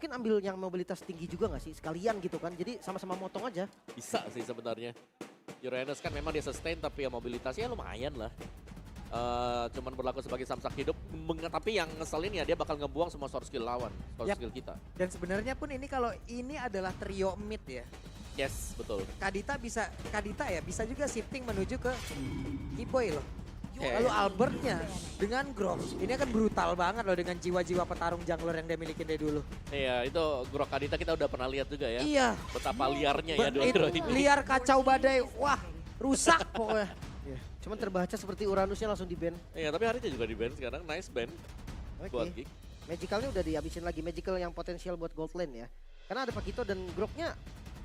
mungkin ambil yang mobilitas tinggi juga nggak sih? Sekalian gitu kan, jadi sama-sama motong aja. Bisa sih sebenarnya. Uranus kan memang dia sustain tapi ya mobilitasnya lumayan lah. Cuman berlaku sebagai samsak hidup, tapi yang ngeselin ya dia bakal ngebuang semua source skill lawan, source skill kita. Dan sebenarnya pun ini kalau ini adalah trio mid ya. Yes, betul. Kadita bisa juga shifting menuju ke Kiboy loh. Oke. Lalu Albertnya dengan Grok. Ini akan brutal banget loh dengan jiwa-jiwa petarung jungler yang dia miliki dari dulu. Iya, itu Grok Kadita kita udah pernah lihat juga ya. Iya. Betapa liarnya ya Itu dua ini. liar kacau badai. Wah, rusak pokoknya. Iya. Cuman terbaca seperti Uranusnya langsung di ban. Iya, tapi harinya juga di ban sekarang. Nice ban buat Oke. Geek. Magicalnya udah dihabisin lagi. Magical yang potensial buat gold lane ya. Karena ada Pakito dan Groknya.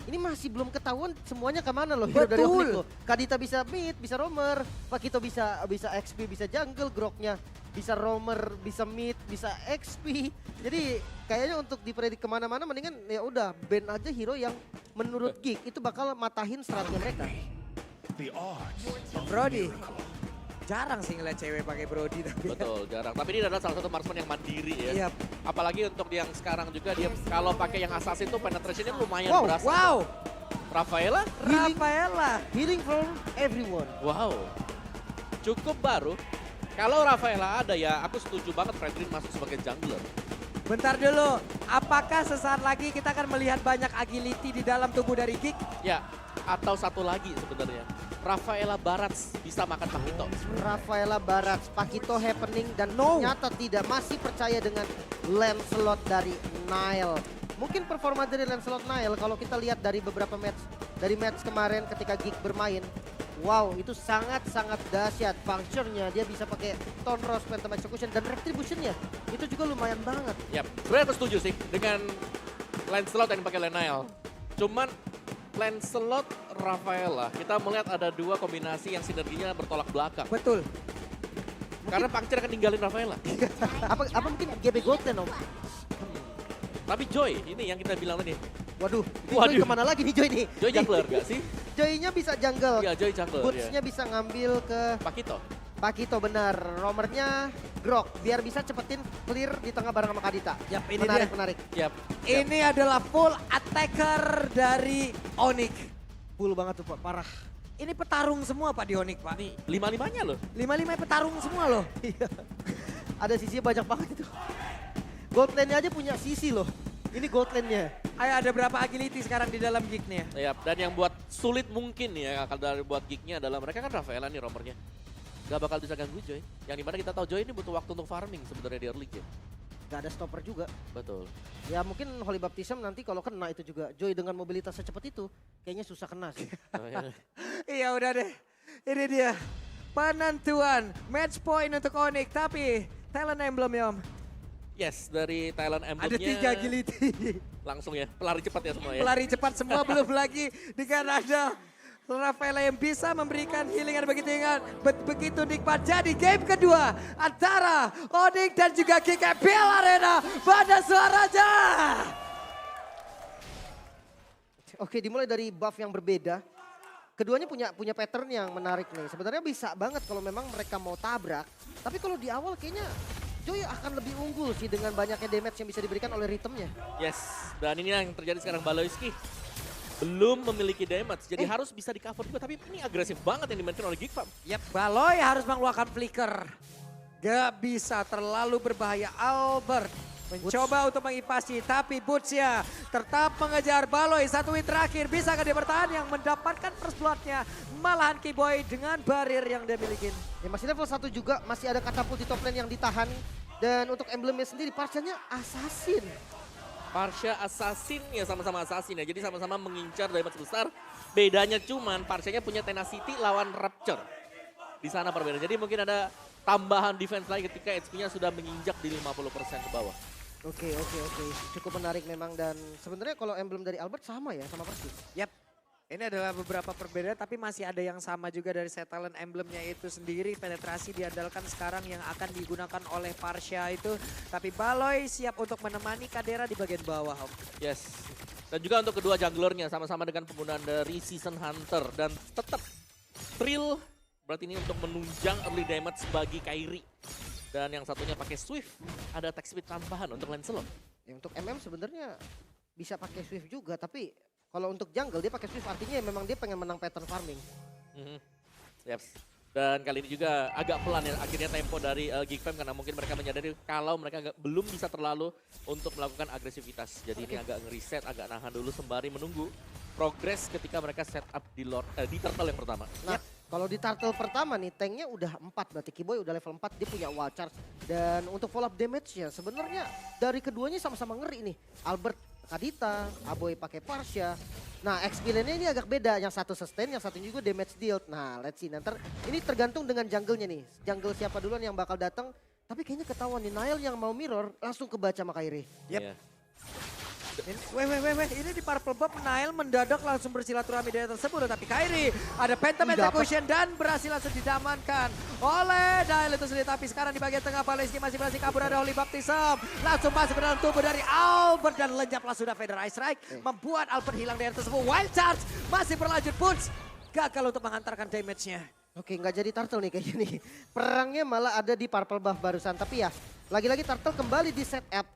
Ini masih belum ketahuan semuanya kemana loh. Hero dari Betul. Omnic loh. Kadita bisa mid, bisa roamer. Pakito bisa XP, bisa jungle. Groknya bisa roamer, bisa mid, bisa XP. Jadi kayaknya untuk dipredik kemana-mana mendingan ya udah ban aja hero yang menurut Geek itu bakal matahin strategi mereka. Brody. Jarang sih ngeliat cewek pakai Brody tapi. Betul, jarang. Tapi ini adalah salah satu marksman yang mandiri ya. Iya. Apalagi untuk yang sekarang juga dia kalau pakai yang assassin tuh penetrationnya lumayan Wow, berasa. Wow, Rafaela? Rafaela. Healing from everyone. Wow. Cukup baru. Kalau Rafaela ada ya aku setuju banget Fredrin masuk sebagai jungler. Bentar dulu, apakah sesaat lagi kita akan melihat banyak agility di dalam tubuh dari Geek? Ya, atau satu lagi sebenarnya. Rafaela Barats bisa makan Pakito. Rafaela Barat, Pakito happening dan ternyata tidak masih percaya dengan Lancelot dari Nile. Mungkin performa dari Lancelot Nile kalau kita lihat dari beberapa match kemarin ketika Geek bermain. Wow, itu sangat-sangat dahsyat. Puncture-nya dia bisa pakai Tone Rose, Phantom Execution dan Retribution-nya. Itu juga lumayan banget. Yap, sebenarnya aku setuju sih dengan Lancelot yang pakai Lenial. Cuman Lancelot Rafaela, kita melihat ada dua kombinasi yang sinerginya bertolak belakang. Betul. Karena Puncture akan ninggalin Rafaela. Apa mungkin GB Gold Lane, Om? Tapi Joy, ini yang kita bilang tadi. Waduh, ini Waduh. Joy kemana lagi nih Joy nih? Joy jungler gak sih? Joy-nya bisa jungle. Iya, Joy jungler. Boots-nya bisa ngambil ke Pakito. Pakito benar. Romernya Grok biar bisa cepetin clear di tengah bareng sama Kadita. Yap, ini menarik, dia. menarik. Yap. Ini adalah full attacker dari Onyx. Full banget tuh Pak, parah. Ini petarung semua Pak di Onyx Pak. Nih, lima-limanya loh. 5-5 petarung semua loh. Iya. Ada sisinya banyak banget itu. Gold lane-nya aja punya sisi loh. Ini gold lane-nya. Ayo ada berapa agility sekarang di dalam Geek nih ya? Yap, dan yang buat sulit mungkin ya akan dari buat Geeknya adalah mereka kan Rafaela nih romernya. Gak bakal bisa ganggu Joy. Yang dimana kita tahu Joy ini butuh waktu untuk farming sebenarnya di early game. Gak ada stopper juga. Betul. Ya mungkin Holy Baptism nanti kalau kena itu juga. Joy dengan mobilitas secepat itu kayaknya susah kena sih. Iya udah deh. Ini dia penentuan match point untuk Onyx. Tapi talent emblem ya Om. Yes, dari Thailand Ada emblemnya 3 agility. langsung ya, pelari cepat ya semua ya. Pelari cepat semua belum lagi dengan ada Rafaela yang bisa memberikan healing yang begitu ingat. Begitu nikmat. Jadi game kedua antara Onyx dan juga GKPL Arena pada suaranya. Oke, dimulai dari buff yang berbeda. Keduanya punya pattern yang menarik nih. Sebenarnya bisa banget kalau memang mereka mau tabrak. Tapi kalau di awal kayaknya Joy akan lebih unggul sih dengan banyaknya damage yang bisa diberikan oleh ritmenya. Yes, dan ini yang terjadi sekarang Baloyski. Belum memiliki damage, jadi harus bisa di cover juga. Tapi ini agresif banget yang dimainkan oleh Geek Farm. Yap, Baloy harus mengeluarkan flicker. Gak bisa terlalu berbahaya. Albert mencoba untuk mengipasi, tapi Boots-nya tetap mengejar Baloy. Satu win terakhir, bisakah dia bertahan yang mendapatkan first blood-nya? Malahan Kiboy dengan barir yang dia miliki. Ya masih level 1 juga, masih ada katapult di top lane yang ditahan. Dan untuk emblemnya sendiri, Parcha-nya Assassin. Parcha Assassin ya sama-sama Assassin ya, jadi sama-sama mengincar damage besar. Bedanya cuman Parcha-nya punya Tenacity lawan Rapture. Di sana perbedaan, jadi mungkin ada tambahan defense lagi ketika HP-nya sudah menginjak di 50% ke bawah. Oke. Cukup menarik memang dan sebenarnya kalau emblem dari Albert sama ya, sama persis. Yap, ini adalah beberapa perbedaan tapi masih ada yang sama juga dari set talent emblemnya itu sendiri. Penetrasi diandalkan sekarang yang akan digunakan oleh Parcha itu. Tapi Baloy siap untuk menemani Kadera di bagian bawah Om. Yes, dan juga untuk kedua junglernya sama-sama dengan penggunaan dari Season Hunter. Dan tetap Thrill berarti ini untuk menunjang early damage bagi Kairi. Dan yang satunya pakai Swift, ada attack speed tambahan untuk Lancelot. Ya, untuk MM sebenarnya bisa pakai Swift juga, tapi kalau untuk jungle dia pakai Swift artinya memang dia pengen menang pattern farming. Yep. Dan kali ini juga agak pelan ya akhirnya tempo dari GigFam karena mungkin mereka menyadari kalau mereka belum bisa terlalu untuk melakukan agresivitas. Jadi ini agak ngereset, agak nahan dulu sembari menunggu progres ketika mereka setup di turtle yang pertama. Nah, kalau di turtle pertama nih tanknya udah 4, berarti Kiboy udah level 4, dia punya wild charge. Dan untuk follow up damage-nya sebenarnya dari keduanya sama-sama ngeri nih. Albert Kadita, Aboy pakai Parsha. Nah, X-Billion-nya ini agak beda, yang satu sustain, yang satu juga damage dealt. Nah, let's see nanti ini tergantung dengan jungle-nya nih. Jungle siapa duluan yang bakal datang. Tapi kayaknya ketahuan nih, Nile yang mau mirror langsung kebaca sama Kairi. Yep. Iya. Weh, ini di Purple Buff Nile mendadak langsung bersilaturahmi dari tersebut. Tapi Kairi ada Phantom Execution dan berhasil langsung didamankan oleh Nile itu sendiri. Tapi sekarang di bagian tengah Baleski masih berhasil kabur, ada Holy Baptism. Langsung masuk ke dalam tubuh dari Albert dan lenyap langsung ada Feather Ice Strike. Membuat Albert hilang dari tersebut. Wild Charge masih berlanjut, Boots gagal untuk mengantarkan damage-nya. Oke, nggak jadi turtle nih kayaknya nih. Perangnya malah ada di Purple Buff barusan. Tapi ya, lagi-lagi turtle kembali di setup.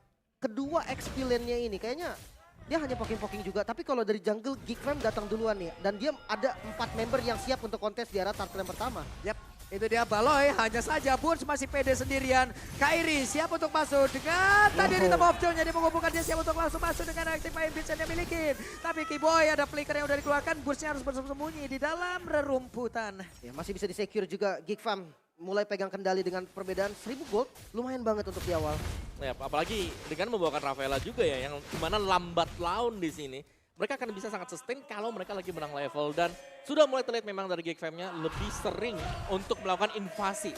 Kedua X-Billion-nya ini kayaknya dia hanya poking-poking juga. Tapi kalau dari jungle, GigFam datang duluan nih. Dan dia ada 4 member yang siap untuk kontes di arah turtle yang pertama. Yap, itu dia Baloy. Hanya saja Boots masih pede sendirian. Kairi siap untuk masuk dengan tadi di top of zone-nya. Dia mengumpulkan, dia siap untuk langsung masuk dengan active Beats yang dia miliki. Tapi Kiboy ada flicker yang udah dikeluarkan. Boots-nya harus bersembunyi di dalam rerumputan. Ya, masih bisa di-secure juga GigFam. Mulai pegang kendali dengan perbedaan 1000 gold. Lumayan banget untuk di awal. Ya, apalagi dengan membawakan Rafaela juga ya, yang dimana lambat laun di sini. Mereka akan bisa sangat sustain kalau mereka lagi menang level. Dan sudah mulai terlihat memang dari GigFam-nya lebih sering untuk melakukan invasi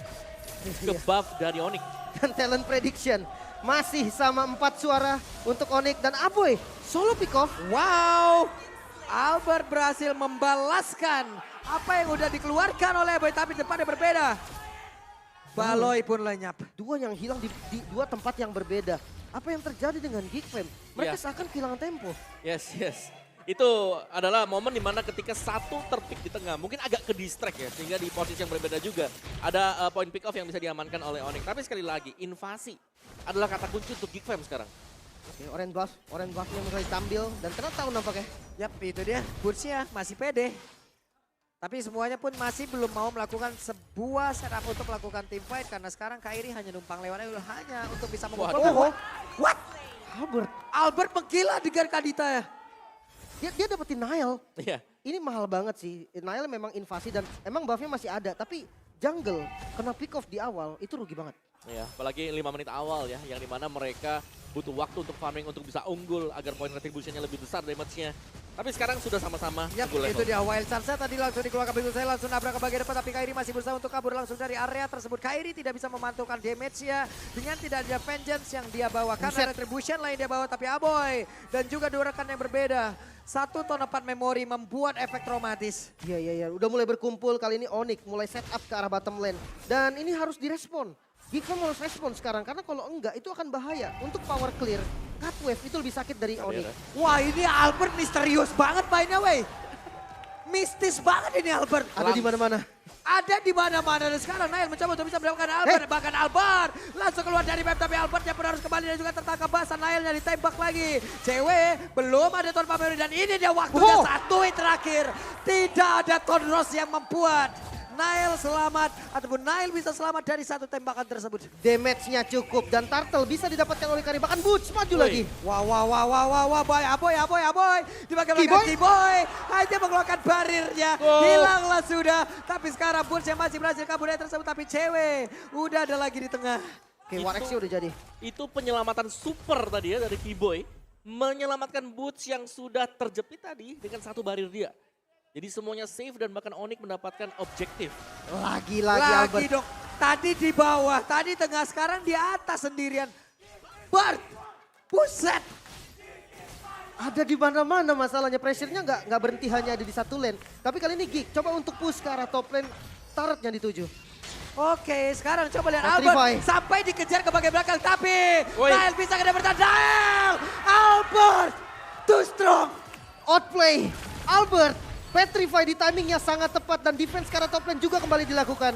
ke buff dari Onyx. Dan talent prediction masih sama 4 suara untuk Onyx dan Aboy. Solo pick off. Wow, Albert berhasil membalaskan apa yang udah dikeluarkan oleh Aboy, tapi depannya berbeda. Baloy pun lenyap. Dua yang hilang di dua tempat yang berbeda. Apa yang terjadi dengan GigFam? Mereka seakan kehilangan tempo. Yes. Itu adalah momen dimana ketika satu terpick di tengah, mungkin agak ke distract ya, sehingga di posisi yang berbeda juga. Ada point pick off yang bisa diamankan oleh Onyx. Tapi sekali lagi, invasi adalah kata kunci untuk GigFam sekarang. Oke, orange buff-nya mulai tampil dan ternyata tahu nampaknya. Yap, itu dia. Boots-nya masih pede. Tapi semuanya pun masih belum mau melakukan sebuah setup untuk melakukan team fight. Karena sekarang Kairi hanya numpang lewat hanya untuk bisa memukul. What? Albert menggila dengan Kadita ya. Dia dapetin Nile. Iya. Ini mahal banget sih. Nile memang invasi dan emang buffnya masih ada. Tapi jungle kena pick off di awal itu rugi banget. Ya, apalagi 5 menit awal ya, yang dimana mereka butuh waktu untuk farming untuk bisa unggul agar poin retribution-nya lebih besar damage-nya. Tapi sekarang sudah sama-sama Yap, unggul level. itu dia Wild Charge tadi langsung dikeluarkan begitu saya langsung nabrak ke bagian depan, tapi Kairi masih berusaha untuk kabur langsung dari area tersebut. Kairi tidak bisa memantulkan damage-nya dengan tidak ada vengeance yang dia bawa. Karena retribution lain dia bawa, tapi Aboy dan juga dua rekan yang berbeda. Satu ton 4 memori membuat efek traumatis. Iya. Udah mulai berkumpul kali ini Onyx mulai set up ke arah bottom lane. Dan ini harus direspon. GigFam harus respon sekarang karena kalau enggak itu akan bahaya. Untuk power clear, cut wave itu lebih sakit dari Onyx. Wah, ini Albert misterius banget mainnya, wey. Mistis banget ini Albert. Ada di mana-mana. Ada di mana-mana dan sekarang Nile mencoba untuk bisa mendapatkan Albert. Bahkan Albert langsung keluar dari map, tapi Albertnya pun harus kembali dan juga tertangkap basah. Nile-nya ditembak lagi. Cewek belum ada ton Pameri dan ini dia waktunya satu hit terakhir. Tidak ada ton Ross yang membuat Nile selamat ataupun Nile bisa selamat dari satu tembakan tersebut. Damage-nya cukup dan Turtle bisa didapatkan oleh Kairi. Bahkan Boots maju lagi. Wah, boy, Aboy. Di bagian Kiboy. Hanya mengeluarkan barirnya. Hilanglah sudah. Tapi sekarang Boots yang masih berhasil kabur dari tersebut. Tapi cewek udah ada lagi di tengah. Oke, Warexnya udah jadi. Itu penyelamatan super tadi ya dari Kiboy. Menyelamatkan Boots yang sudah terjepit tadi dengan satu barir dia. Jadi semuanya safe dan bahkan Onyx mendapatkan objektif. Lagi Albert. Dong. Tadi di bawah, tadi tengah, sekarang di atas sendirian. Bart, buset. Ada di mana-mana masalahnya. Pressure-nya nggak berhenti hanya ada di satu lane. Tapi kali ini Gig coba untuk push ke arah top lane. Turret yang dituju. Oke, sekarang coba lihat Petrify. Albert sampai dikejar ke bagian belakang. Tapi Nile bisa kedapatan Nile. Albert, too strong. Outplay, Albert. Petrify di timingnya sangat tepat dan defense ke arah top lane juga kembali dilakukan.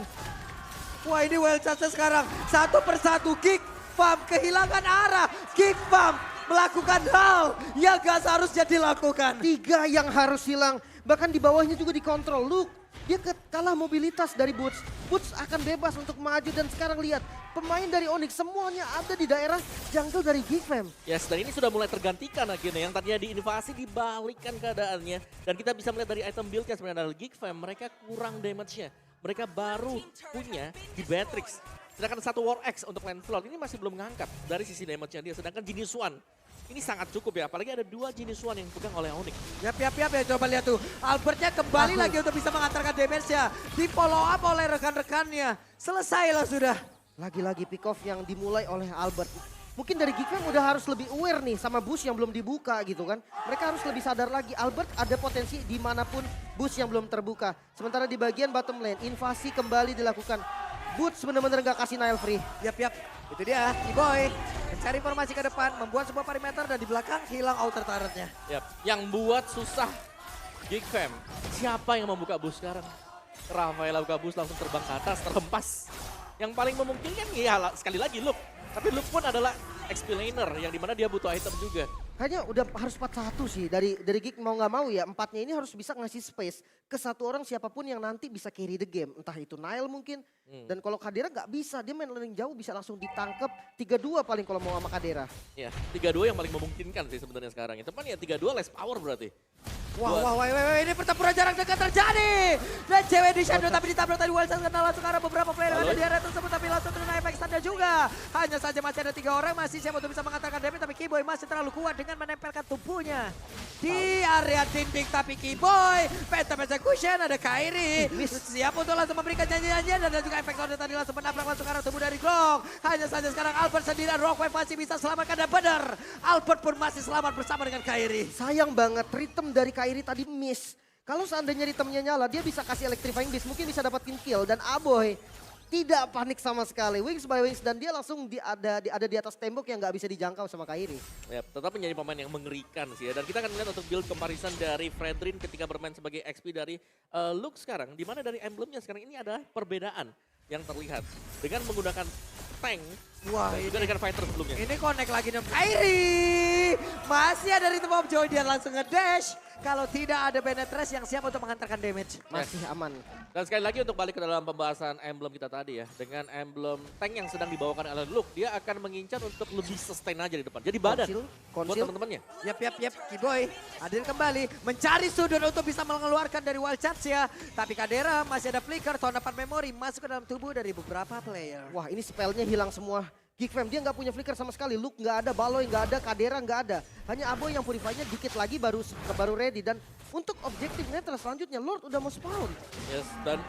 Wah, ini Wild Charge sekarang satu persatu GigFam kehilangan arah. GigFam melakukan hal yang gak seharusnya dilakukan. 3 yang harus hilang. Bahkan di bawahnya juga dikontrol. Look, dia kalah mobilitas dari Boots. Boots akan bebas untuk maju dan sekarang lihat. Pemain dari Onyx semuanya ada di daerah jungle dari Geek Fam. Yes, dan ini sudah mulai tergantikan akhirnya. Yang tadinya diinvasi dibalikkan keadaannya. Dan kita bisa melihat dari item build-nya sebenarnya dari Geek Fam. Mereka kurang damage-nya. Mereka baru punya di Beatrix. Sedangkan satu War X untuk Lancelot ini masih belum ngangkat dari sisi damage-nya dia. Sedangkan Genius One ini sangat cukup ya. Apalagi ada 2 Genius One yang dipegang oleh Onyx. Yap, ya coba lihat tuh. Albertnya kembali lagi untuk bisa mengantarkan damage-nya. Di follow up oleh rekan-rekannya. Selesailah sudah. Lagi-lagi pick off yang dimulai oleh Albert. Mungkin dari Geek Fam udah harus lebih aware nih sama boost yang belum dibuka gitu kan. Mereka harus lebih sadar lagi Albert ada potensi dimanapun boost yang belum terbuka. Sementara di bagian bottom lane invasi kembali dilakukan. Boots bener-bener gak kasih Nile free. Yap. Itu dia, Kiboy mencari formasi ke depan, membuat sebuah perimeter dan di belakang hilang outer turretnya. Yap, yang buat susah Geek Fam. Siapa yang membuka bus sekarang? Rafaela buka bus langsung terbang ke atas, terhempas. Yang paling memungkinkan ya sekali lagi Luke. Tapi Luke pun adalah explainer yang dimana dia butuh item juga. Kayaknya udah harus 4-1 sih dari Geek mau nggak mau ya. 4-nya ini harus bisa ngasih space ke satu orang siapapun yang nanti bisa carry the game. Entah itu Nile mungkin. Dan kalau Kadera nggak bisa, dia main lane jauh bisa langsung ditangkep 3-2 paling kalau mau sama Kadera. Ya, 3-2 yang paling memungkinkan sih sebenarnya sekarang. Itu kan ya 3-2 less power berarti. Wah, ini pertempuran jarak dekat terjadi. Dan cewek di Shadow tapi ditabrak tadi Wilson kena langsung karena beberapa player yang ada di area tersebut. Tapi langsung kena efek standa juga. Hanya saja masih ada 3 orang masih siap untuk bisa mengantarkan damage. Tapi Kiboy masih terlalu kuat dengan menempelkan tubuhnya di area dinding. Tapi Kiboy, Phantom Execution, ada Kairi. Siap untuk langsung memberikan janji-janjian. Dan juga efek standa tadi langsung menabrak langsung karena tubuh dari Glong. Hanya saja sekarang Albert sendirian. Rockwave masih bisa selamatkan dan benar. Albert pun masih selamat bersama dengan Kairi. Sayang banget rhythm dari Kairi tadi miss. Kalau seandainya ritmenya nyala, dia bisa kasih electrifying beast, mungkin bisa dapetin kill. Dan Aboy tidak panik sama sekali, wings by wings, dan dia langsung ada di atas tembok yang nggak bisa dijangkau sama Kairi. Ya, tetap menjadi pemain yang mengerikan sih ya. Dan kita akan melihat untuk build comparison dari Fredrin ketika bermain sebagai XP dari Luke sekarang. Dimana dari emblemnya sekarang ini ada perbedaan yang terlihat. Dengan menggunakan tank, wah, dan juga dengan fighter sebelumnya. Ini connect lagi dengan Kairi. Masih ada Rhythm of Joy, dia langsung nge-dash. Kalau tidak ada Benetres yang siap untuk mengantarkan damage. Masih aman. Dan sekali lagi untuk balik ke dalam pembahasan emblem kita tadi ya. Dengan emblem tank yang sedang dibawakan oleh Luke, dia akan mengincar untuk lebih sustain aja di depan. Jadi badan buat teman-temannya. Yap. Kiboy hadir kembali. Mencari sudut untuk bisa mengeluarkan dari wild charge ya. Tapi Kadera masih ada flicker, tahun 4 memori masuk ke dalam tubuh dari beberapa player. Wah, ini spellnya hilang semua. Geek Fam dia nggak punya flicker sama sekali. Luke nggak ada, Baloy nggak ada, Kadera nggak ada. Hanya Aboy yang purify-nya dikit lagi baru ready. Dan untuk objektif netral selanjutnya Lord udah mau spawn. Yes, dan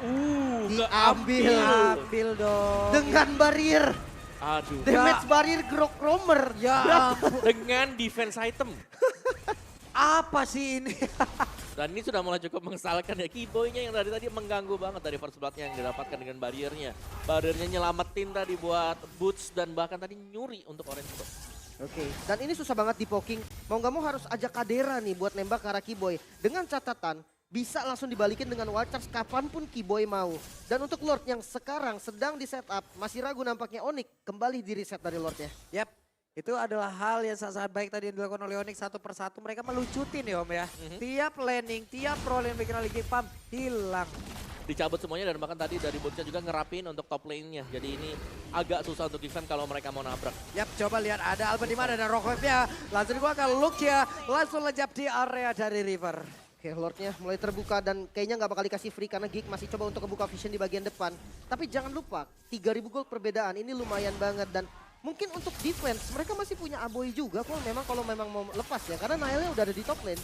Ambil dong. Dengan barrier. Aduh. Damage barrier Grok Romer. Ya Dengan defense item. apa sih ini? Dan ini sudah mulai cukup mengesalkan ya. Kiboy-nya yang tadi mengganggu banget dari first blood-nya yang didapatkan dengan barriernya. Barriernya nyelamatin tadi buat Boots dan bahkan tadi nyuri untuk Orange Box. Oke, dan ini susah banget di poking. Mau nggak mau harus ajak Kadera nih buat nembak ke arah Kiboy. Dengan catatan bisa langsung dibalikin dengan wild charge kapanpun Kiboy mau. Dan untuk Lord yang sekarang sedang di setup, masih ragu nampaknya Onyx kembali di reset dari Lordnya. Yap. Itu adalah hal yang sangat baik tadi yang dilakukan oleh Onyx satu persatu. Mereka melucutin ya Om ya. Tiap laning, tiap pro lane bikin lagi pump hilang. Dicabut semuanya dan bahkan tadi dari Bootsnya juga ngerapin untuk top lane-nya. Jadi ini agak susah untuk defend kalau mereka mau nabrak. Yap, coba lihat ada Albert di mana dan Rockwave-nya. Langsung gua akan Luke ya. Langsung lejap di area dari River. Oke, Lordnya mulai terbuka dan kayaknya nggak bakal dikasih free karena Geek masih coba untuk membuka vision di bagian depan. Tapi jangan lupa, 3.000 gold perbedaan ini lumayan banget dan mungkin untuk defense mereka masih punya Aboy juga kalau memang mau lepas ya. Karena Nile-nya udah ada di top lane.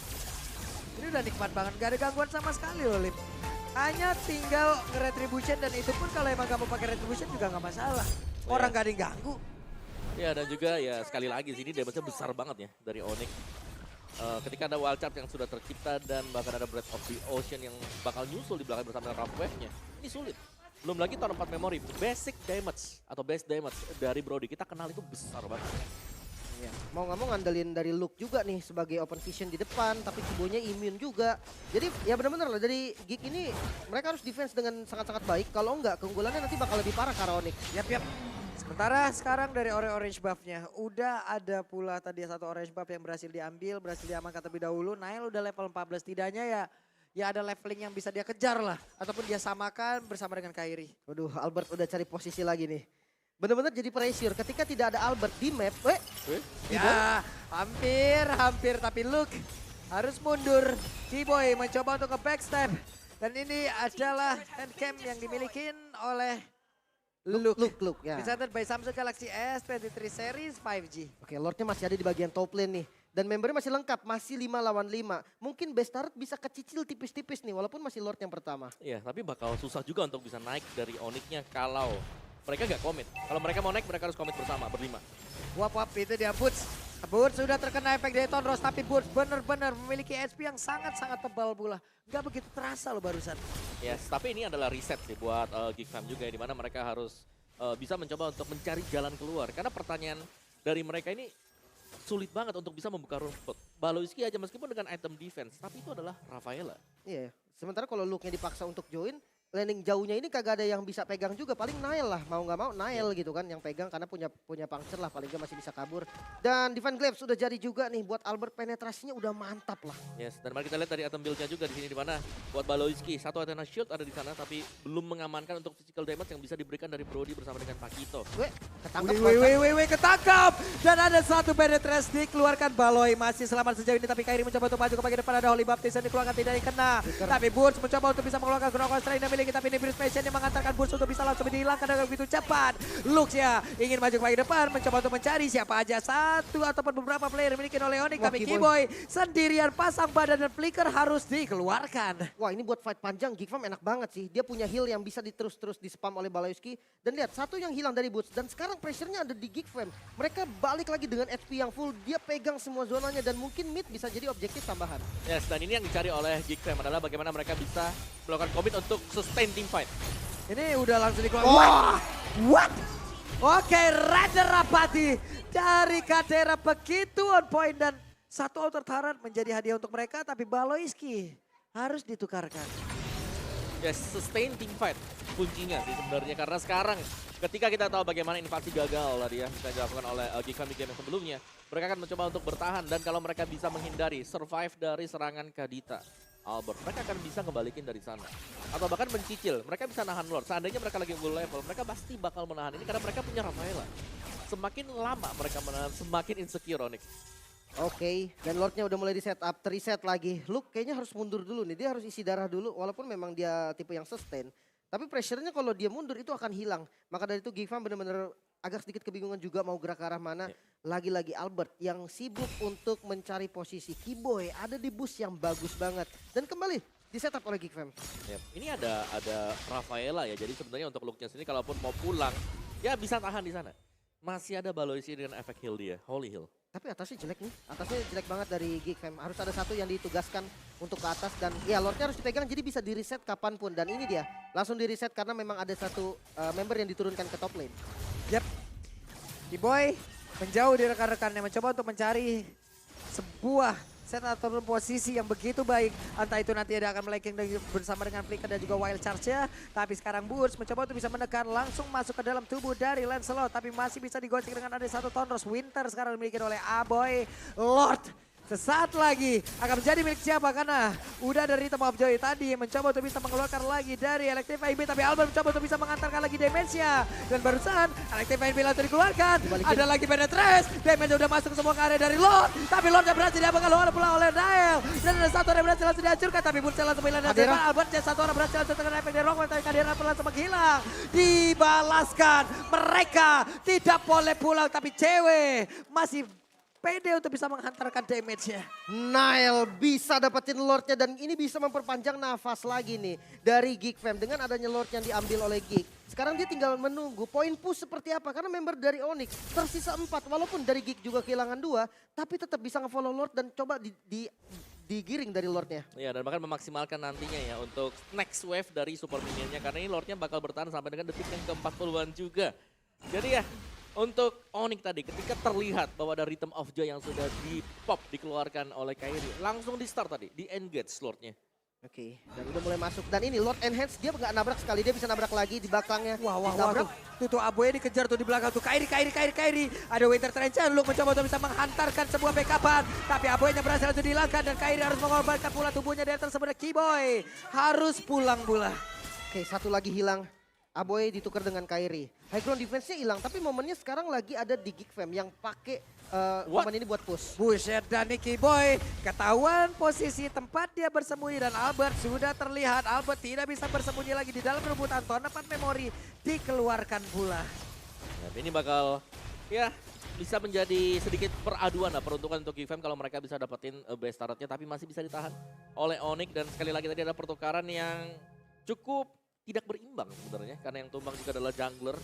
Ini udah nikmat banget, gak ada gangguan sama sekali loh Lim. Hanya tinggal nge-retribution dan itu pun kalau emang gak mau pakai retribution juga gak masalah. Orang gak ada yang ganggu. Ya dan juga ya sekali lagi sini damage-nya besar banget ya dari Onyx. Ketika ada wild charge yang sudah tercipta dan bahkan ada Breath of the Ocean yang bakal nyusul di belakang bersama dengan Wave-nya. Ini sulit. Belum lagi tahun 4 memori, basic damage atau base damage dari Brody. Kita kenal itu besar banget. Ya, mau nggak mau ngandelin dari Luke juga nih sebagai open vision di depan, tapi Kiboy-nya immune juga. Jadi ya benar-benar lah dari Geek ini mereka harus defense dengan sangat-sangat baik. Kalau enggak keunggulannya nanti bakal lebih parah karena Onyx. Yap. Sementara sekarang dari orange buff-nya, udah ada pula tadi satu orange buff yang berhasil diambil, berhasil diamankan terlebih dahulu. Nail udah level 14, tidaknya ya ada leveling yang bisa dia kejar lah. Ataupun dia samakan bersama dengan Kairi. Waduh, Albert udah cari posisi lagi nih. Bener-bener jadi pressure ketika tidak ada Albert di map. Ya, hampir tapi Luke harus mundur. Kiboy mencoba untuk ke backstep. Dan ini adalah handcam yang dimiliki oleh Look ya. presented by Samsung Galaxy S23 series 5G. Oke, Lordnya masih ada di bagian top lane nih. Dan membernya masih lengkap, masih 5 lawan 5. Mungkin Bestart bisa kecicil tipis-tipis nih, walaupun masih Lord yang pertama. Iya, tapi bakal susah juga untuk bisa naik dari Onyx-nya kalau mereka nggak komit. Kalau mereka mau naik, mereka harus komit bersama, berlima. Wap itu dia Boots. Boots sudah terkena efek dari Tonros, tapi Boots benar-benar memiliki HP yang sangat-sangat tebal pula. Gak begitu terasa loh barusan. Yes, tapi ini adalah reset sih buat Geek Fam juga, di mana mereka harus bisa mencoba untuk mencari jalan keluar. Karena pertanyaan dari mereka ini sulit banget untuk bisa membuka rumput. Baloiski aja meskipun dengan item defense, tapi itu adalah Rafaela. Iya, sementara kalau Luke-nya dipaksa untuk join, landing jauhnya ini kagak ada yang bisa pegang juga. Paling Nail lah, mau nggak mau Nail gitu kan yang pegang karena punya puncture lah, paling nggak masih bisa kabur. Dan Divine Glaive sudah jadi juga nih buat Albert, penetrasinya udah mantap lah. Yes, dan mari kita lihat dari item build-nya juga di sini, di mana buat Baloiski satu Athena Shield ada di sana tapi belum mengamankan untuk physical damage yang bisa diberikan dari Brody bersama dengan Pakito. Ketangkep. Ketangkap. Dan ada satu penetrasi dikeluarkan. Baloi masih selamat sejauh ini, tapi Kairi mencoba untuk maju ke bagian depan. Ada Holy Baptist yang dikeluarkan, tidak kena. Tapi Boots mencoba untuk bisa mengeluarkan Ground Strain yang miliki, tapi ini Bruce Passion yang mengantarkan Boots untuk bisa langsung dihilangkan dengan begitu cepat. Lux ya ingin maju ke bagian depan, mencoba untuk mencari siapa aja satu ataupun beberapa player yang dimiliki oleh Onyx. Tapi Kiboy sendirian pasang badan dan flicker harus dikeluarkan. Wah, ini buat fight panjang Geek Fam enak banget sih. Dia punya heal yang bisa terus di spam oleh Baloiski. Dan lihat, satu yang hilang dari Boots. Dan sekarang pressure-nya ada di Geek Fam. Mereka balik lagi dengan HP yang full. Dia pegang semua zonanya dan mungkin mid bisa jadi objektif tambahan. Yes, dan ini yang dicari oleh Geek Fam adalah bagaimana mereka bisa melakukan commit untuk sustain team fight. Ini udah langsung dikeluarkan. What? Oke, Raja Rapati dari Kadera begitu on point dan satu outer turret menjadi hadiah untuk mereka, tapi Baloiski harus ditukarkan. Yes, sustain team fight kuncinya sih sebenarnya, karena sekarang ketika kita tahu bagaimana invasi gagal tadi ya bisa dilakukan oleh Geek Fam di game yang sebelumnya, mereka akan mencoba untuk bertahan dan kalau mereka bisa menghindari survive dari serangan Kadita Albert, mereka akan bisa ngebalikin dari sana. Atau bahkan mencicil, mereka bisa nahan Lord. Seandainya mereka lagi full level, mereka pasti bakal menahan ini karena mereka punya Rafaela. Semakin lama mereka menahan, semakin insecure Onyx. Oke, dan Lordnya udah mulai di setup, reset lagi. Luke kayaknya harus mundur dulu nih, dia harus isi darah dulu walaupun memang dia tipe yang sustain. Tapi pressure-nya kalau dia mundur itu akan hilang. Maka dari itu Geek Fam benar-benar agak sedikit kebingungan juga mau gerak ke arah mana. Lagi-lagi Albert yang sibuk untuk mencari posisi. Kiboy ada di boost yang bagus banget. Dan kembali di setup oleh Geek Fam. Yep. Ini ada Rafaela ya, jadi sebenarnya untuk Luke-nya sendiri kalaupun mau pulang, ya bisa tahan di sana. Masih ada Baloiski dengan efek heal dia, Holy Heal. Tapi atasnya jelek nih, atasnya jelek banget dari Geek Fam. Harus ada satu yang ditugaskan untuk ke atas dan ya Lordnya harus dipegang jadi bisa di reset kapanpun. Dan ini dia, langsung di reset karena memang ada satu member yang diturunkan ke top lane. Yap, Kiboy menjauh dari rekan-rekannya, mencoba untuk mencari sebuah set atau posisi yang begitu baik. Entah itu nanti ada akan meleking bersama dengan Flicker dan juga Wild Charge-nya. Tapi sekarang Boots mencoba untuk bisa menekan langsung masuk ke dalam tubuh dari Lancelot. Tapi masih bisa digocek dengan ada satu Tonros. Winter sekarang dimiliki oleh Aboy Lord. Sesaat lagi akan menjadi milik siapa karena udah dari Rhythm of Joy tadi mencoba untuk bisa mengeluarkan lagi dari Electrify IB, tapi Albert mencoba untuk bisa mengantarkan lagi damage-nya. Dan barusan Electrify IB langsung dikeluarkan. Ada lagi penetrate, damage udah masuk semua ke area dari Lord, tapi Lord yang berhasil diamankan pula oleh Nael. Dan ada satu orang berhasil langsung dihancurkan, tapi Bursa langsung hilang dari depan Albert. Dan satu orang berhasil langsung terkena efek dari Rockman, tapi Kadera langsung menghilang. Dibalaskan, mereka tidak boleh pulang, tapi cewek masih pede untuk bisa menghantarkan damage-nya. Nail bisa dapetin Lordnya dan ini bisa memperpanjang nafas lagi nih dari Geek Fam. Dengan adanya Lord yang diambil oleh Geek. Sekarang dia tinggal menunggu poin push seperti apa. Karena member dari Onyx tersisa 4. Walaupun dari Geek juga kehilangan 2. Tapi tetap bisa nge-follow Lord dan coba digiring dari Lordnya. Iya, dan bahkan memaksimalkan nantinya ya untuk next wave dari super minionnya. Karena ini Lordnya bakal bertahan sampai dengan detik yang ke-40-an juga. Jadi ya, untuk Onyx tadi ketika terlihat bahwa ada Rhythm of Joy yang sudah dikeluarkan oleh Kairi, langsung di start tadi, di engage Lordnya. Oke, dan udah mulai masuk. Dan ini Lord Enhance dia nggak nabrak sekali, dia bisa nabrak lagi di belakangnya. Wah, Ditabrak. tuh Aboy dikejar tuh di belakang tuh. Kairi. Ada Winter Trencher, Luke mencoba untuk bisa menghantarkan sebuah backupan. Tapi Aboynya berhasil untuk dihilangkan dan Kairi harus mengorbankan pula tubuhnya dari tersebut. Keyboy harus pulang pula. Oke, satu lagi hilang. Aboy ditukar dengan Kairi. High ground defense-nya hilang, tapi momennya sekarang lagi ada di Geek Fam yang pakai momen ini buat push. Buset dan Nicky Boy ketahuan posisi tempat dia bersembunyi dan Albert sudah terlihat. Albert tidak bisa bersembunyi lagi di dalam rebutan tournament memori dikeluarkan pula. Nah, ini bakal ya bisa menjadi sedikit peraduan lah peruntukan untuk Geek Fam kalau mereka bisa dapetin base turretnya tapi masih bisa ditahan oleh Onyx dan sekali lagi tadi ada pertukaran yang cukup tidak berimbang sebenarnya karena yang tumbang juga adalah jungler.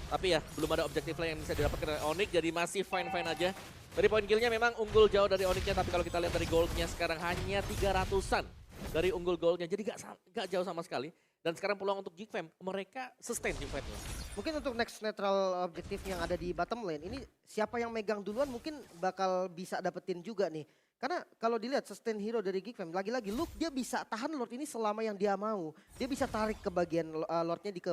Tapi ya belum ada objektif lain yang bisa didapatkan oleh Onyx jadi masih fine-fine aja. Dari poin killnya memang unggul jauh dari Onyxnya tapi kalau kita lihat dari goldnya sekarang hanya 300-an dari unggul goldnya. Jadi gak jauh sama sekali. Dan sekarang peluang untuk Geek Fam mereka sustain team fight-nya. Mungkin untuk next neutral objektif yang ada di bottom lane ini siapa yang megang duluan mungkin bakal bisa dapetin juga nih. Karena kalau dilihat sustain hero dari Geek Fam, lagi-lagi Luke dia bisa tahan Lord ini selama yang dia mau. Dia bisa tarik ke bagian Lordnya di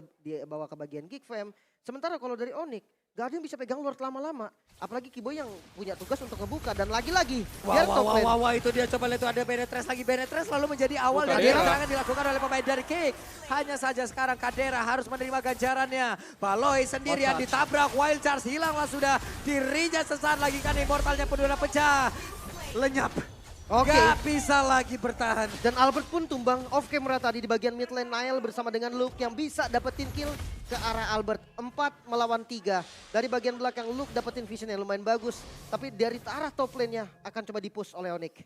bawa ke bagian Geek Fam. Sementara kalau dari Onyx, gak ada yang bisa pegang Lord lama-lama. Apalagi Keyboy yang punya tugas untuk ngebuka dan lagi-lagi dia top lane. Wah, itu dia coba lihat tuh ada Benetres lagi. Benetres lalu menjadi awal dari Kadera. serangan dilakukan oleh pemain dari Kick. Hanya saja sekarang Kadera harus menerima ganjarannya. Baloy sendirian ditabrak, Wild Charge hilanglah sudah. Dirinya sesaat lagi kan Immortalnya pun udah pecah. Lenyap. Oke. Gak bisa lagi bertahan. Dan Albert pun tumbang off camera tadi di bagian mid lane. Nile bersama dengan Luke yang bisa dapetin kill ke arah Albert. 4 melawan 3. Dari bagian belakang Luke dapetin vision yang lumayan bagus. Tapi dari arah top lane-nya akan coba dipush oleh Onyx.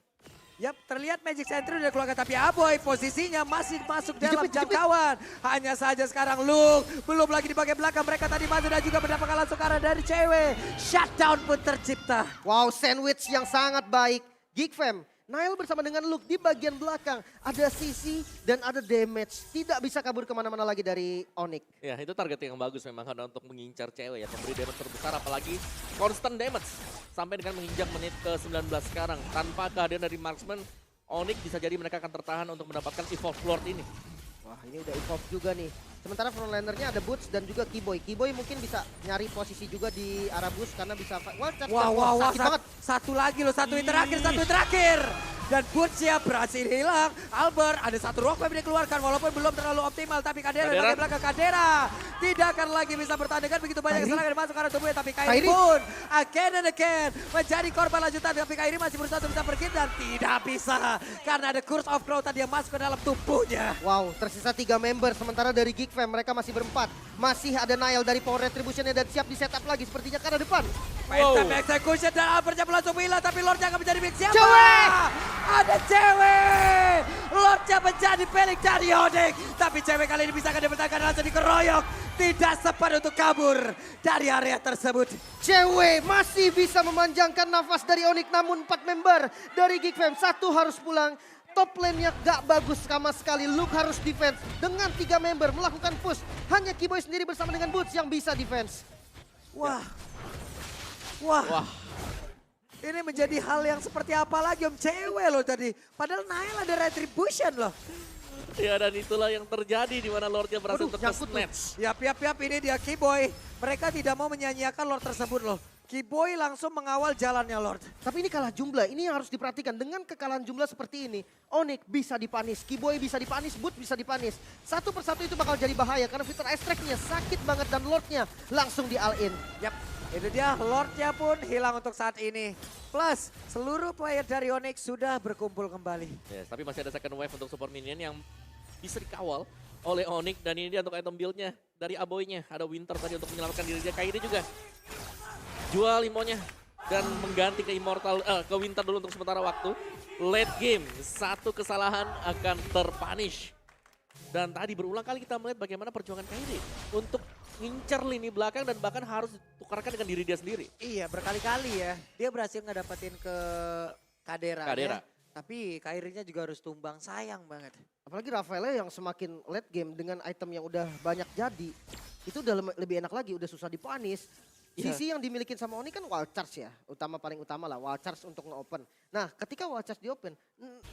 Yap, terlihat Magic Sentry udah keluarga tapi Aboy posisinya masih masuk dalam jangkauan. Hanya saja sekarang Luke belum lagi di bagian belakang. Mereka tadi masuk dan juga mendapatkan langsung ke arah dari cewek. Shutdown pun tercipta. Wow, sandwich yang sangat baik. Geek Fam, Nile bersama dengan Luke di bagian belakang. Ada CC dan ada damage. Tidak bisa kabur kemana-mana lagi dari Onyx. Ya itu target yang bagus memang karena untuk mengincar cewek ya. Memberi damage terbesar apalagi constant damage. Sampai dengan menginjak menit ke-19 sekarang. Tanpa kehadiran dari marksman, Onyx bisa jadi mereka akan tertahan untuk mendapatkan Evolve Lord ini. Wah, ini udah evolve juga nih. Sementara frontlanernya ada Boots dan juga Keyboy. Keyboy mungkin bisa nyari posisi juga di arah Boots karena bisa... Wah, sakit banget. satu lagi loh, satu hit terakhir. Dan Butsia berhasil hilang. Albert ada satu rock wave dikeluarkan walaupun belum terlalu optimal. Tapi Kadera di bagian belakang Kadera tidak akan lagi bisa bertahan dengan begitu banyak serangan yang masuk ke arah tubuhnya. Tapi Kairi pun again and again menjadi korban lanjutan. Tapi Kairi masih berusaha untuk bisa pergi dan tidak bisa. Karena ada Curse of Growth tadi yang masuk ke dalam tubuhnya. Wow, tersisa 3 member. Sementara dari Geek Fam mereka masih berempat. Masih ada Nile dari Power Retribution-nya dan siap di setup lagi sepertinya ke arah depan. Phantom Execution dan Albertnya langsung hilang. Tapi Lordnya akan menjadi milik siapa? Cewek! Ada cewek! Lordnya menjadi milik dari Onyx. Tapi cewek kali ini bisa akan dipertahankan langsung dikeroyok. Tidak sempat untuk kabur dari area tersebut. Cewek masih bisa memanjangkan nafas dari Onyx namun 4 member dari Geek Fam. Satu harus pulang. Top lane-nya gak bagus sama sekali. Luke harus defense. Dengan 3 member melakukan push. Hanya Keyboy sendiri bersama dengan Boots yang bisa defense. Wah. Ini menjadi hal yang seperti apa lagi Om? Cewek loh tadi. Padahal Nile ada retribution loh. Ya dan itulah yang terjadi di mana Lordnya berhasil nyangkut snatch. Yap, ini dia Keyboy. Mereka tidak mau menyanyiakan Lord tersebut loh. Keyboy langsung mengawal jalannya Lord. Tapi ini kalah jumlah, ini yang harus diperhatikan. Dengan kekalahan jumlah seperti ini, Onyx bisa dipanis, Keyboy bisa dipanis, Boots bisa dipanis. Satu persatu itu bakal jadi bahaya karena fitur ice track-nya sakit banget dan Lordnya langsung di all-in. Yap, itu dia Lordnya pun hilang untuk saat ini. Plus, seluruh player dari Onyx sudah berkumpul kembali. Yes, tapi masih ada second wave untuk support minion yang bisa dikawal oleh Onyx. Dan ini dia untuk item build-nya dari Aboy-nya. Ada Winter tadi untuk menyelamatkan diri dia. Kairi juga jual limonya dan mengganti ke Immortal, ke Winter dulu untuk sementara waktu. Late game, satu kesalahan akan terpunish. Dan tadi berulang kali kita melihat bagaimana perjuangan Kairi untuk ngincer lini belakang dan bahkan harus ditukarkan dengan diri dia sendiri. Iya, berkali-kali ya. Dia berhasil ngedapetin ke Kadera. Kadera. Tapi Kairinya juga harus tumbang, sayang banget. Apalagi Rafaela yang semakin late game dengan item yang udah banyak jadi. Itu udah lebih enak lagi, udah susah dipanis. Iya. Sisi yang dimiliki sama Oni kan wild charge ya, paling utama lah wild charge untuk nge-open. Nah ketika wild charge di-open,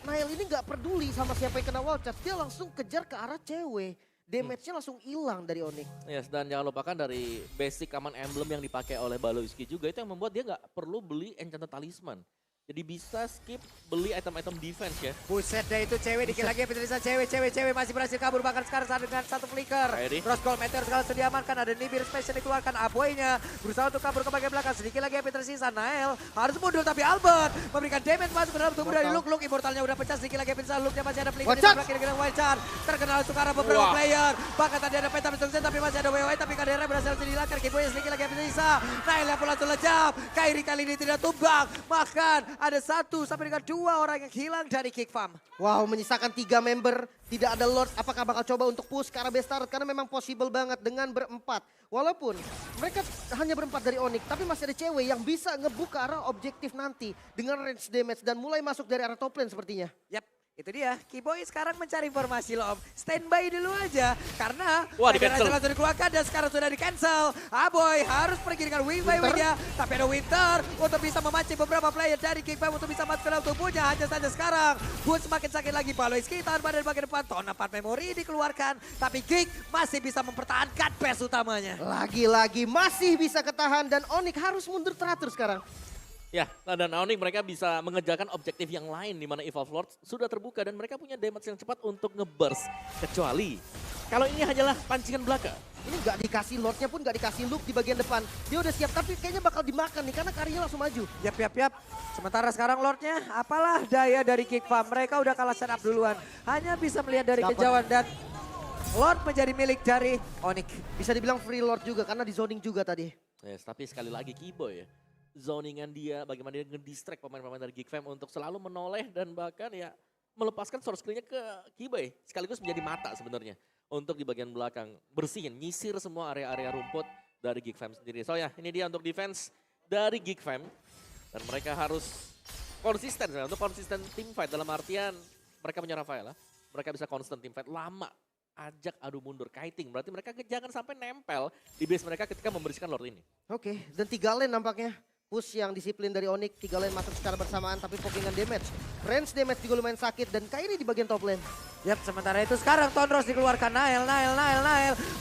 Nail ini nggak peduli sama siapa yang kena wild charge, dia langsung kejar ke arah cewek. Damage-nya langsung hilang dari Onyx. Yes, dan jangan lupakan dari basic command emblem yang dipakai oleh Baloyski juga itu yang membuat dia nggak perlu beli enchanted talisman. Jadi bisa skip beli item-item defense ya. Buset deh itu cewek dikit lagi Petrisa cewek masih berhasil kabur bahkan sekarang dengan satu flicker. Ready? Cross goal meteor segala sudah diamankan, ada Nibir special dikeluarkan, Aboynya berusaha untuk kabur ke bagian belakang, sedikit lagi Petrisa. Nael harus mundur tapi Albert memberikan damage masuk ke dalam tubuh dari Luke. Immortalnya udah pecah, sedikit lagi Petrisa, Luke-nya masih ada flicker di belakang kiri wild charge. Terkenal untuk arah beberapa player, bahkan tadi ada peta sukses tapi masih ada WW tapi Kadera berhasil dihilangkan. Kiboy sedikit lagi Petrisa. Nael yang langsung lejap, Kairi kali ini tidak tumbang, bahkan ada satu sampai dengan 2 orang yang hilang dari Kick Farm. Wow, menyisakan 3 member, tidak ada Lord. Apakah bakal coba untuk push ke arah best start? Karena memang possible banget dengan berempat. Walaupun mereka hanya berempat dari Onyx, tapi masih ada cewek yang bisa ngebuka arah objektif nanti dengan range damage dan mulai masuk dari arah top lane sepertinya. Yap, itu dia. Kiboy sekarang mencari informasi loh Om. Standby dulu aja karena Wah, di-cancel. langsung dikeluarkan dan sekarang sudah di-cancel. Aboy harus pergi dengan wing by wing-nya. Tapi ada Winter untuk bisa memancing beberapa player dari Kick Farm untuk bisa masuk ke dalam tubuhnya. Hanya saja sekarang Boon semakin sakit lagi. Baloyski tahan pada bagian depan. Tona 4 memori dikeluarkan. Tapi Kick masih bisa mempertahankan base utamanya. Lagi-lagi masih bisa ketahan dan Onyx harus mundur teratur sekarang. Ya, nah dan Onyx mereka bisa mengejarkan objektif yang lain di mana Evolve Lord sudah terbuka dan mereka punya damage yang cepat untuk nge-burst. Kecuali kalau ini hanyalah pancingan belaka. Ini nggak dikasih Lordnya pun nggak dikasih Luke di bagian depan. Dia udah siap tapi kayaknya bakal dimakan nih karena Karinya langsung maju. Yap. Sementara sekarang Lordnya, apalah daya dari Kick Farm. Mereka udah kalah setup duluan. Hanya bisa melihat dari Dapat. kejauhan dan Lord menjadi milik dari Onyx. Bisa dibilang free Lord juga karena di zoning juga tadi. Yes, tapi sekali lagi Kiboy ya. Zoningan dia, bagaimana dia nge-distract pemain-pemain dari Geek Fam untuk selalu menoleh dan bahkan ya melepaskan source skill-nya ke Kiboy. Sekaligus menjadi mata sebenarnya untuk di bagian belakang. Bersihin, nyisir semua area-area rumput dari Geek Fam sendiri. So ya, ini dia untuk defense dari Geek Fam. Dan mereka harus konsisten, ya. Untuk konsisten team fight dalam artian mereka punya Rafaela. Mereka bisa konsisten team fight lama. Ajak adu mundur, kiting. Berarti mereka jangan sampai nempel di base mereka ketika membersihkan Lord ini. Oke, dan 3 lane nampaknya. Push yang disiplin dari Onyx, 3 lane masuk secara bersamaan tapi pokingan damage. Range damage juga lumayan sakit dan Kairi di bagian top lane. Yap, sementara itu sekarang Tondros dikeluarkan. Nael.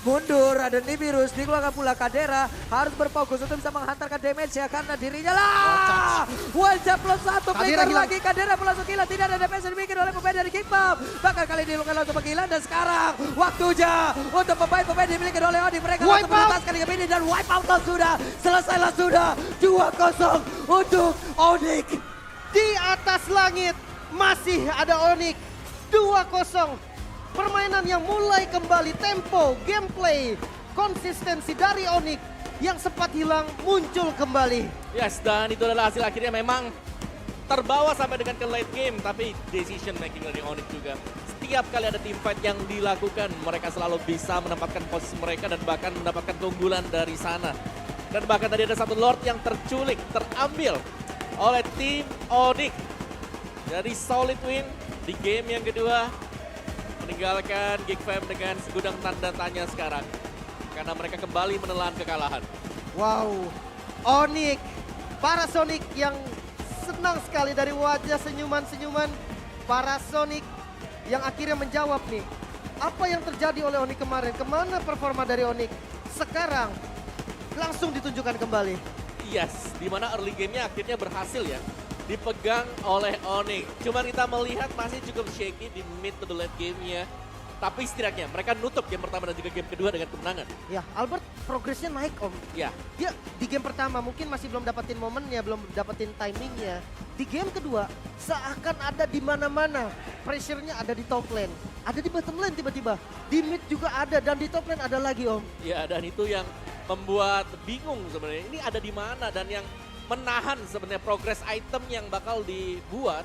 Mundur, ada Nibirus, dikeluarkan pula Kadera. Harus berfokus untuk bisa menghantarkan damage ya karena dirinya lah. Wajah plus 1, flicker hilang. lagi. Kadera langsung gila, tidak ada damage yang dibikin oleh pemain dari Kick Farm. Bahkan kali ini Luka langsung menghilang dan sekarang waktunya untuk pemain-pemain dimiliki oleh Odi. Mereka langsung menuntaskan game ini dan wipe out sudah. Selesailah sudah. 2-0 untuk Onyx. Di atas langit masih ada Onyx. 2-0. Permainan yang mulai kembali, tempo, gameplay, konsistensi dari Onyx yang sempat hilang muncul kembali. Yes, dan itu adalah hasil akhirnya memang terbawa sampai dengan ke late game. Tapi decision making dari Onyx juga. Setiap kali ada team fight yang dilakukan, mereka selalu bisa menempatkan posisi mereka dan bahkan mendapatkan keunggulan dari sana. Dan bahkan tadi ada satu Lord yang terculik, terambil oleh tim Onyx. Dari solid win di game yang kedua, meninggalkan Geek Fam dengan segudang tanda tanya sekarang. Karena mereka kembali menelan kekalahan. Wow, Onyx, Parasonic yang senang sekali dari wajah senyuman-senyuman Parasonic yang akhirnya menjawab nih. Apa yang terjadi oleh Onyx kemarin, kemana performa dari Onyx? Sekarang langsung ditunjukkan kembali. Yes, di mana early game-nya akhirnya berhasil ya. Dipegang oleh Onyx. Cuman kita melihat masih cukup shaky di mid to the late game-nya. Tapi setidaknya mereka nutup game pertama dan juga game kedua dengan kemenangan. Ya, Albert progresnya naik Om. Ya, Dia di game pertama mungkin masih belum dapetin momennya, belum dapetin timingnya. Di game kedua seakan ada di mana-mana. Pressure-nya ada di top lane, ada di bottom lane tiba-tiba. Di mid juga ada dan di top lane ada lagi Om. ya dan itu yang membuat bingung sebenarnya. Ini ada di mana dan yang menahan sebenarnya progress item yang bakal dibuat